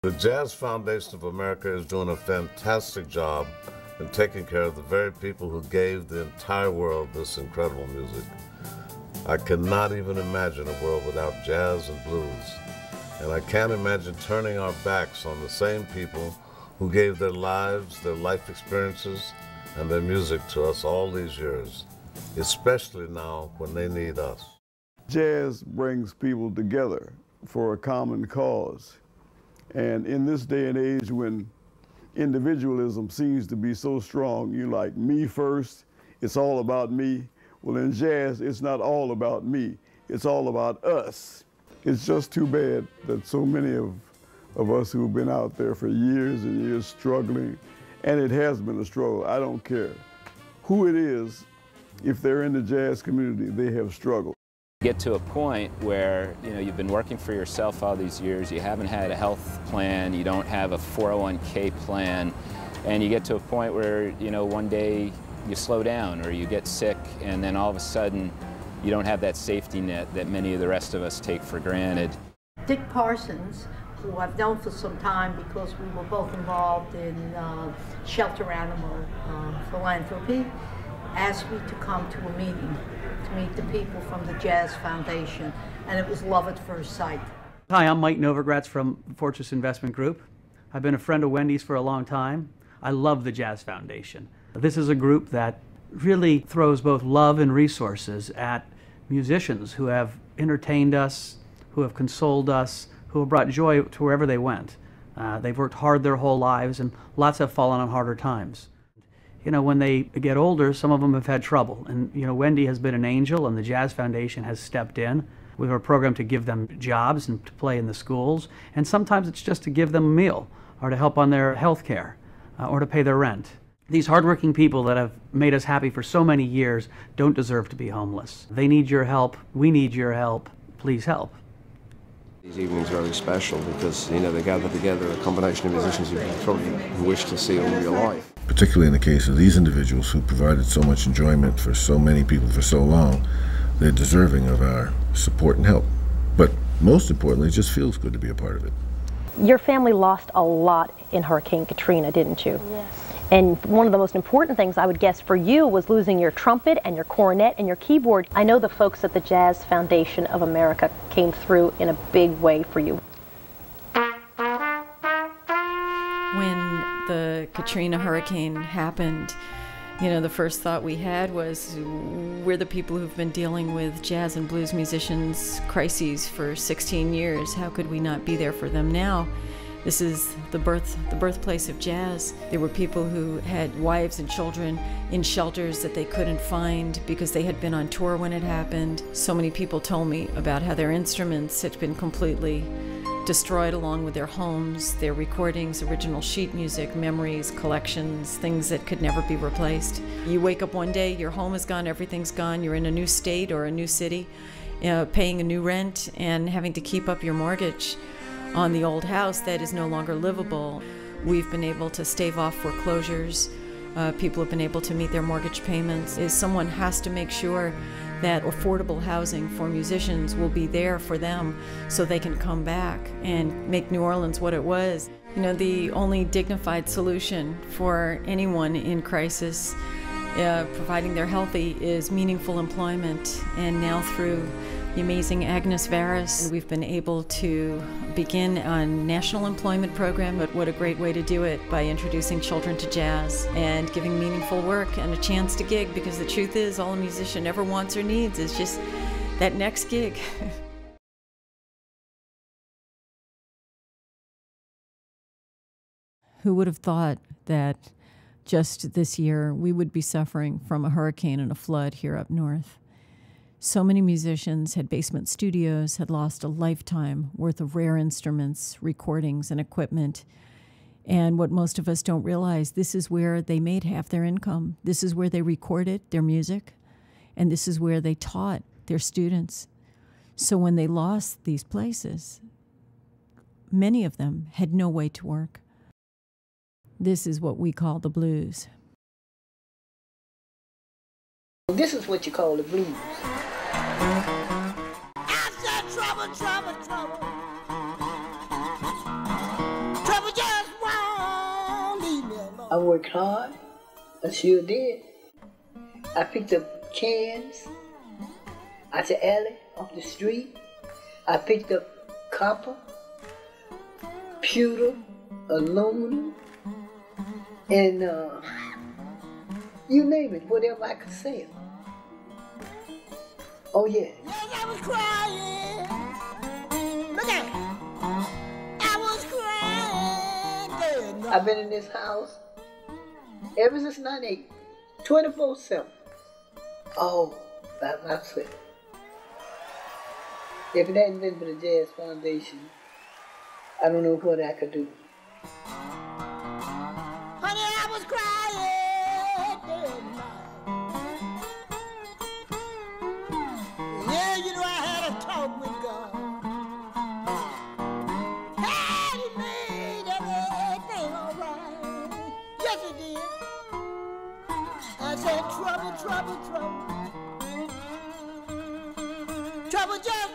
The Jazz Foundation of America is doing a fantastic job in taking care of the very people who gave the entire world this incredible music. I cannot even imagine a world without jazz and blues. And I can't imagine turning our backs on the same people who gave their lives, their life experiences, and their music to us all these years, especially now when they need us. Jazz brings people together for a common cause. And in this day and age when individualism seems to be so strong, you like me first, it's all about me. Well, in jazz, it's not all about me, it's all about us. It's just too bad that so many of us who've been out there for years and years struggling, and it has been a struggle, I don't care who it is, if they're in the jazz community, they have struggled. Get to a point where you've been working for yourself all these years, you haven't had a health plan, you don't have a 401k plan, and you get to a point where one day you slow down or you get sick, and then all of a sudden you don't have that safety net that many of the rest of us take for granted. Dick Parsons, who I've known for some time because we were both involved in shelter animal philanthropy, asked me to come to a meeting to meet the people from the Jazz Foundation, and it was love at first sight. Hi, I'm Mike Novogratz from Fortress Investment Group. I've been a friend of Wendy's for a long time. I love the Jazz Foundation. This is a group that really throws both love and resources at musicians who have entertained us, who have consoled us, who have brought joy to wherever they went. They've worked hard their whole lives, and lots have fallen on harder times. When they get older, some of them have had trouble. And, Wendy has been an angel, and the Jazz Foundation has stepped in. We have a program to give them jobs and to play in the schools. And sometimes it's just to give them a meal, or to help on their health care, or to pay their rent. These hardworking people that have made us happy for so many years don't deserve to be homeless. They need your help. We need your help. Please help. These evenings are really special because, they gather together a combination of musicians who probably wish to see all your life. Particularly in the case of these individuals who provided so much enjoyment for so many people for so long, they're deserving of our support and help. But most importantly, it just feels good to be a part of it. Your family lost a lot in Hurricane Katrina, didn't you? Yes. And one of the most important things I would guess for you was losing your trumpet and your cornet and your keyboard. I know the folks at the Jazz Foundation of America came through in a big way for you. When the Katrina hurricane happened, the first thought we had was, we're the people who've been dealing with jazz and blues musicians' crises for 16 years. How could we not be there for them now? This is the birthplace of jazz. There were people who had wives and children in shelters that they couldn't find because they had been on tour when it happened. So many people told me about how their instruments had been completely destroyed along with their homes, their recordings, original sheet music, memories, collections, things that could never be replaced. You wake up one day, your home is gone, everything's gone, you're in a new state or a new city, paying a new rent and having to keep up your mortgage on the old house that is no longer livable. We've been able to stave off foreclosures. People have been able to meet their mortgage payments. Someone has to make sure that affordable housing for musicians will be there for them so they can come back and make New Orleans what it was. The only dignified solution for anyone in crisis, providing they're healthy, is meaningful employment. And now through the amazing Agnes Varus, we've been able to begin a national employment program. But what a great way to do it, by introducing children to jazz and giving meaningful work and a chance to gig, because the truth is, all a musician ever wants or needs is just that next gig. Who would have thought that just this year we would be suffering from a hurricane and a flood here up north? So many musicians had basement studios, had lost a lifetime worth of rare instruments, recordings, and equipment. And what most of us don't realize, this is where they made half their income. This is where they recorded their music, and this is where they taught their students. So when they lost these places, many of them had no way to work. This is what we call the blues. This is what you call the blues. I said trouble, trouble, trouble. I worked hard. I sure did. I picked up cans out the alley, off the street. I picked up copper, pewter, aluminum, and you name it, whatever I could sell. Oh yeah. Yes, I was crying. Look at me. I was crying. I've been in this house ever since 98, 24/7. Oh, by myself. If it hadn't been for the Jazz Foundation, I don't know what I could do. Honey, I was crying day and night. Yeah, you know I had a talk with God. And He made everything all right. Yes, He did. I said, trouble, trouble, trouble. Trouble just